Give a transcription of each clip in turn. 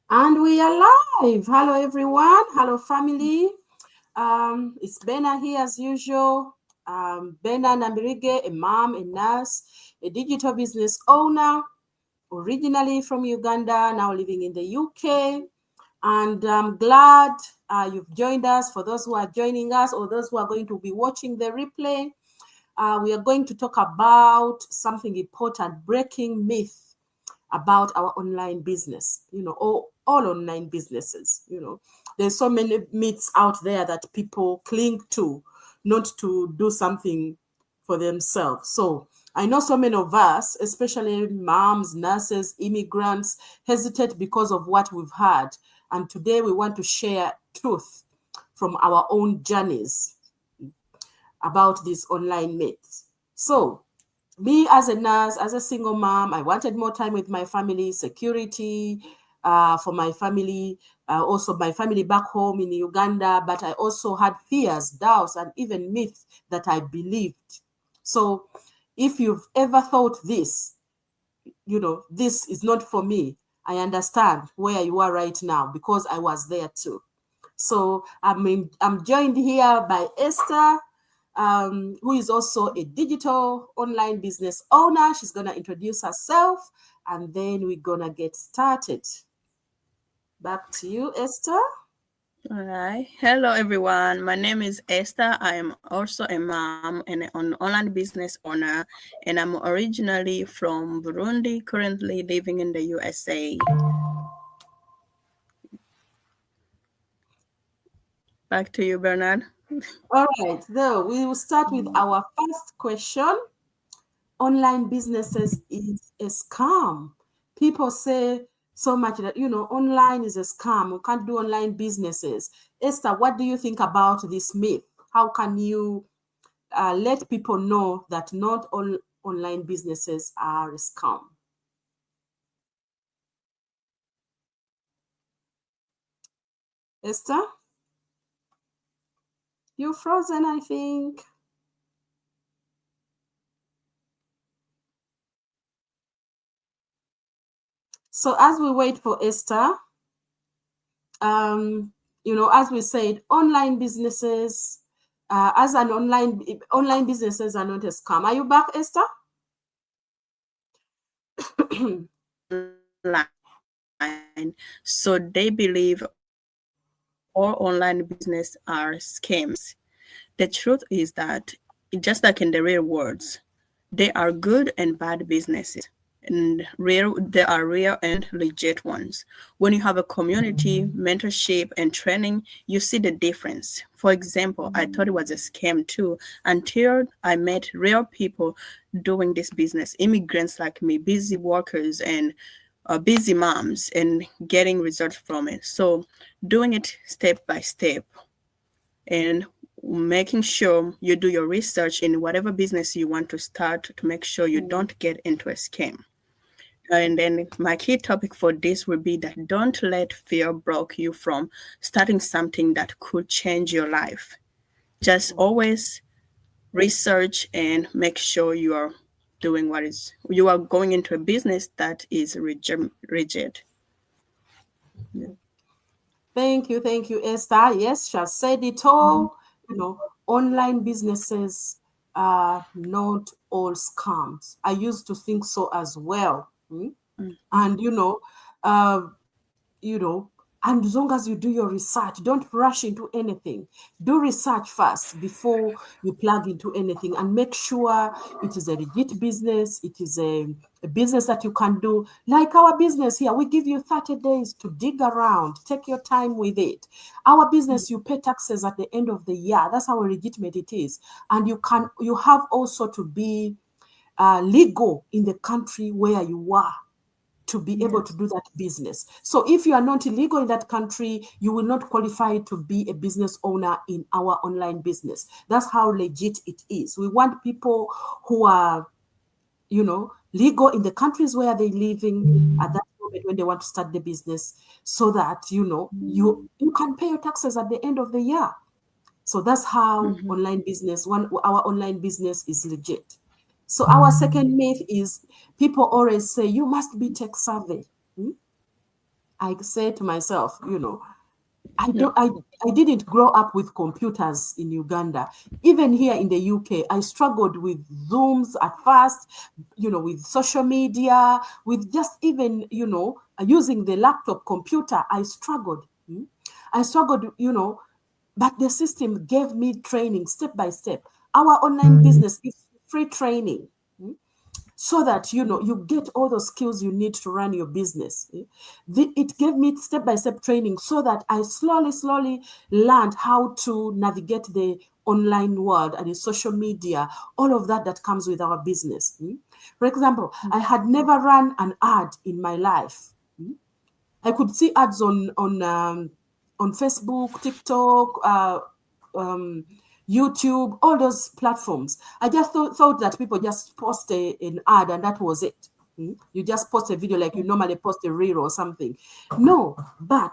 And we are live. Hello, everyone. Hello, family. It's Bena here as usual. Bena Nambirige, a mom, a nurse, a digital business owner, originally from Uganda, now living in the UK. And I'm glad you've joined us. For those who are joining us or those who are going to be watching the replay, we are going to talk about something important, breaking myth about our online business, all online businesses. There's so many myths out there that people cling to, not to do something for themselves. So I know so many of us, especially moms, nurses, immigrants, hesitate because of what we've heard. And today we want to share truth from our own journeys about these online myths. So me as a nurse, as a single mom, I wanted more time with my family, security for my family, also my family back home in Uganda, but I also had fears, doubts, and even myths that I believed. So if you've ever thought this, this is not for me, I understand where you are right now because I was there too. So I'm joined here by Esther, who is also a digital online business owner. She's going to introduce herself, and then we're going to get started. Back to you, Esther. All right. Hello, everyone. My name is Esther. I am also a mom and an online business owner, and I'm originally from Burundi, currently living in the USA. Back to you, Bernard. All right, so we will start with our first question. Online businesses is a scam. People say so much that, online is a scam. We can't do online businesses. Esther, what do you think about this myth? How can you let people know that not all online businesses are a scam? Esther? You're frozen, I think. So as we wait for Esther, as we said, online businesses, as an online businesses are not a scam. Are you back, Esther? Online. So they believe all online business are scams. The truth is that, just like in the real world, they are good and bad businesses. And there are real and legit ones. When you have a community, mentorship, and training, you see the difference. For example, I thought it was a scam too until I met real people doing this business, immigrants like me, busy workers, and busy moms, and getting results from it. So, doing it step by step and making sure you do your research in whatever business you want to start to make sure you don't get into a scam. And then my key topic for this would be that don't let fear block you from starting something that could change your life. Just always research and make sure you are doing you are going into a business that is rigid. Yeah. Thank you, Esther. Yes, she has said it all. Online businesses are not all scams. I used to think so as well. And uh, you know, and as long as you do your research, don't rush into anything. Do research first before you plug into anything and make sure it is a legit business. It is a business that you can do. Like our business here, we give you 30 days to dig around. Take your time with it. Our business, you pay taxes at the end of the year. That's how legitimate it is. And you have also to be legal in the country where you are to be able to do that business. So if you are not illegal in that country, you will not qualify to be a business owner in our online business. That's how legit it is. We want people who are, legal in the countries where they're living at that moment when they want to start the business, so that, you can pay your taxes at the end of the year. So that's how our online business is legit. So our second myth is people always say you must be tech savvy. Hmm? I say to myself, I Yeah. don't I didn't grow up with computers in Uganda. Even here in the UK, I struggled with Zooms at first, with social media, with just even, using the laptop computer. I struggled. I struggled, but the system gave me training step by step. Our online business is free training. So that you get all the skills you need to run your business. It gave me step by step training so that I slowly learned how to navigate the online world and the social media, all of that comes with our business. For example, I had never run an ad in my life. I could see ads on Facebook, TikTok, um, YouTube, all those platforms. I just thought that people just post an ad and that was it. You just post a video like you normally post a reel or something. No, but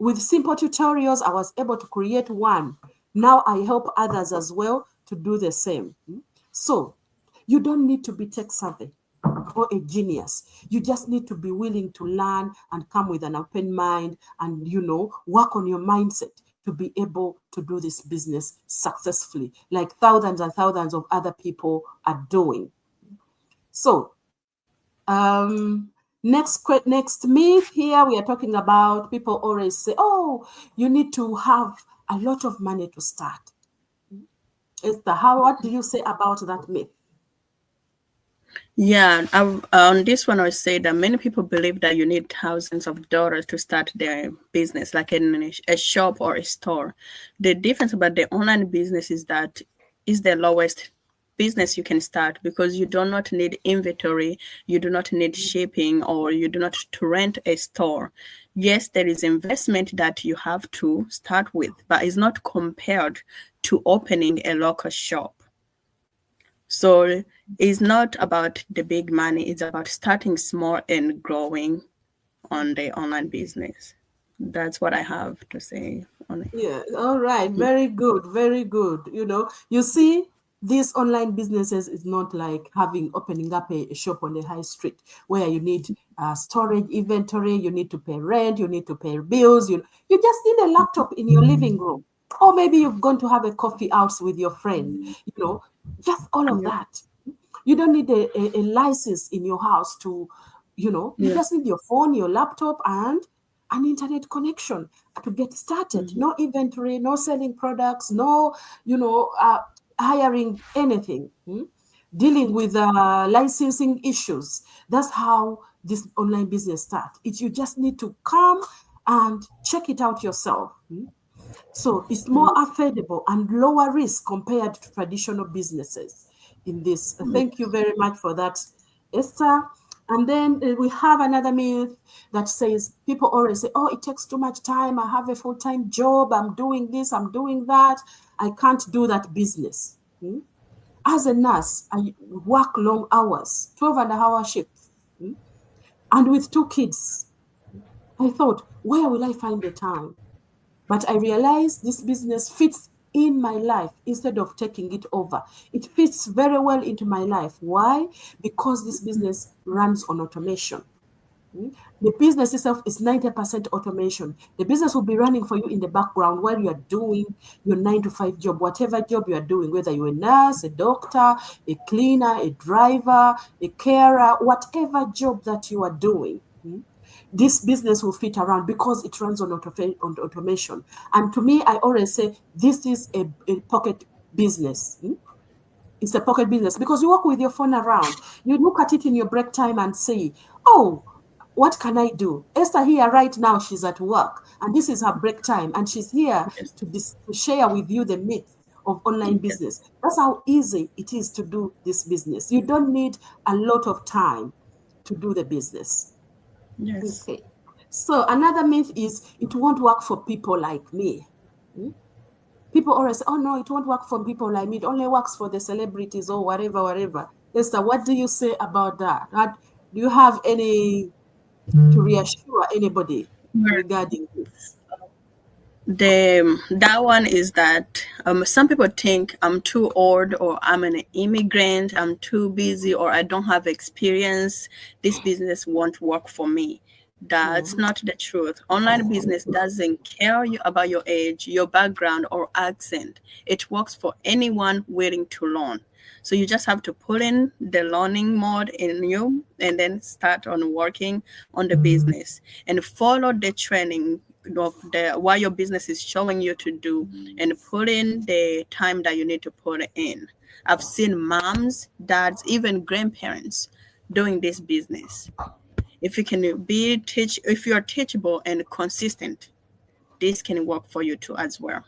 with simple tutorials, I was able to create one. Now I help others as well to do the same. So you don't need to be tech savvy or a genius. You just need to be willing to learn and come with an open mind and, work on your mindset to be able to do this business successfully, like thousands and thousands of other people are doing. So, next myth here, we are talking about people always say, oh, you need to have a lot of money to start. Esther, what do you say about that myth? Yeah, on this one, I would say that many people believe that you need thousands of dollars to start their business, like in a shop or a store. The difference about the online business is that is the lowest business you can start because you do not need inventory, you do not need shipping, or you do not to rent a store. Yes, there is investment that you have to start with, but it's not compared to opening a local shop. So it's not about the big money, it's about starting small and growing on the online business. That's what I have to say on it. Yeah, all right. Very good. Very good. You see, these online businesses is not like opening up a shop on the high street where you need storage, inventory, you need to pay rent, you need to pay bills. You just need a laptop in your living room. Or maybe you've gone to have a coffee out with your friend, just all of Yep. that. You don't need a license in your house you Yeah. just need your phone, your laptop, and an internet connection to get started. Mhm. No inventory, no selling products, no, hiring anything, dealing with licensing issues. That's how this online business starts. You just need to come and check it out yourself. So it's more affordable and lower risk compared to traditional businesses in this. Thank you very much for that, Esther. And then we have another myth that says people always say, oh, it takes too much time. I have a full time job. I'm doing this, I'm doing that. I can't do that business. As a nurse, I work long hours, 12 and a half hour shifts. And with two kids, I thought, where will I find the time? But I realized this business fits in my life instead of taking it over. It fits very well into my life. Why? Because this business runs on automation. The business itself is 90% automation. The business will be running for you in the background while you are doing your 9 to 5 job, whatever job you are doing, whether you're a nurse, a doctor, a cleaner, a driver, a carer, whatever job that you are doing. This business will fit around because it runs on automation. And to me, I always say this is a pocket business. It's a pocket business because you work with your phone around. You look at it in your break time and say, oh, what can I do? Esther here right now, she's at work and this is her break time and she's here Yes. to share with you the myth of online Yes. business. That's how easy it is to do this business. You don't need a lot of time to do the business. Yes. Okay. So another myth is it won't work for people like me. Hmm? People always say, oh no, it won't work for people like me. It only works for the celebrities or whatever, whatever. Esther, what do you say about that? Do you have any to reassure anybody Well, regarding this? The that one is that some people think I'm too old or I'm an immigrant, I'm too busy or I don't have experience. This business won't work for me. That's Mm. not the truth. Online business doesn't care about your age, your background, or accent. It works for anyone willing to learn. So you just have to put in the learning mode in you and then start on working on the business and follow the training of the what your business is showing you to do and put in the time that you need to put in. I've seen moms, dads, even grandparents doing this business. If you can if you are teachable and consistent, this can work for you too as well.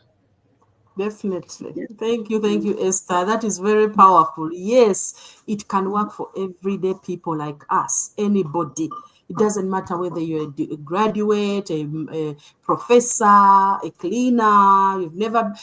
Definitely. Yes. Thank Mm, you, Esther. That is very yeah. powerful. Yes, it can Mhm. work for everyday people like us, anybody. It doesn't matter whether you're a graduate, a professor, a cleaner, you've never,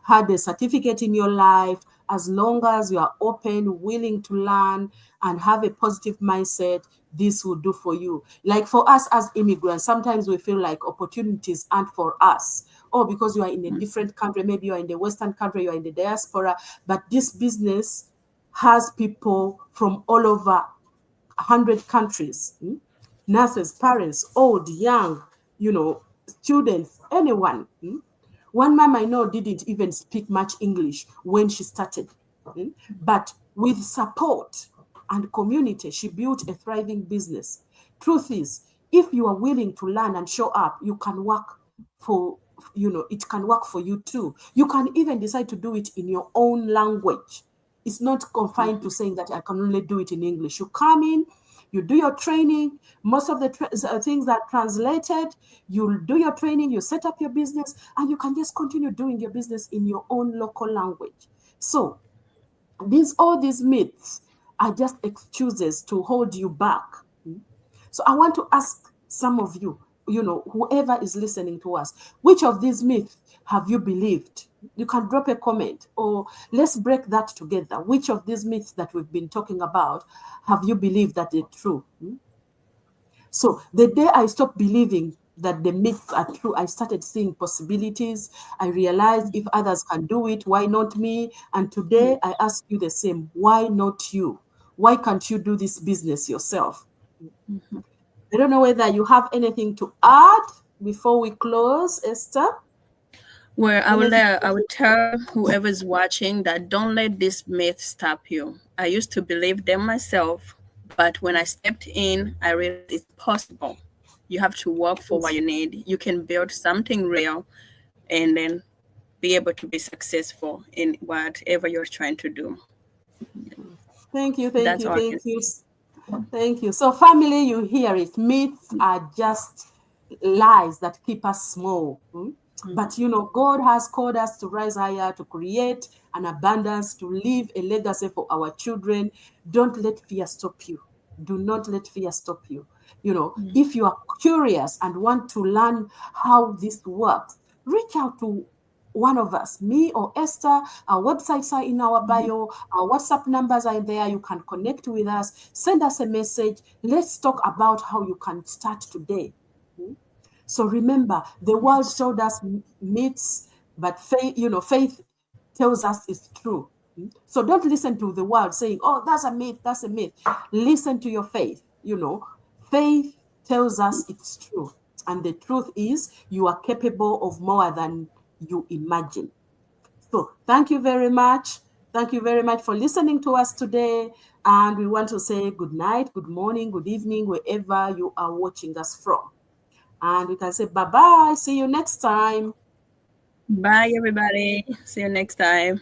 had a certificate in your life. As long as you are open, willing to learn, and have a positive mindset, this will do for you. Like for us as immigrants, sometimes we feel like opportunities aren't for us, or because you are in a different country, maybe you are in the Western country, you are in the diaspora, but this business has people from all over 100 countries, nurses, parents, old, young, students, anyone. One mom I know didn't even speak much English when she started, but with support and community, she built a thriving business. Truth is, if you are willing to learn and show up, you can work for, it can work for you too. You can even decide to do it in your own language. It's not confined to saying that I can only do it in English. You come in, you do your training. Most of the things are translated. You do your training, you set up your business, and you can just continue doing your business in your own local language. So all these myths are just excuses to hold you back. So I want to ask some of you, whoever is listening to us, which of these myths have you believed? You can drop a comment, or let's break that together. Which of these myths that we've been talking about have you believed that they're true? So the day I stopped believing that the myths are true, I started seeing possibilities. I realized if others can do it, why not me? And today I ask you the same. Why not you? Why can't you do this business yourself? I don't know whether you have anything to add before we close, Esther. Where Anything? I would tell whoever's watching that don't let this myth stop you. I used to believe them myself, but when I stepped in, I realized it's possible. You have to work for what Yes. you need. You can build something real and then be able to be successful in whatever you're trying to do. Thank you, thank That's you, all I thank can you. say. Thank you. So, family, you hear it. Myths are just lies that keep us small. But God has called us to rise higher, to create an abundance, to leave a legacy for our children. Don't let fear stop you. Do not let fear stop you. If you are curious and want to learn how this works, reach out to one of us, me or Esther. Our websites are in our bio, our WhatsApp numbers are there. You can connect with us, send us a message. Let's talk about how you can start today. So remember, the world Yes. showed us myths, but faith tells us it's true. So don't listen to the world saying, "Oh, that's a myth, that's a myth." Listen to your faith. Faith tells us it's true. And the truth is, you are capable of more than you imagine. So thank you very much. Thank you very much for listening to us today. And we want to say good night, good morning, good evening, wherever you are watching us from. And we can say bye bye. See you next time. Bye, everybody. See you next time.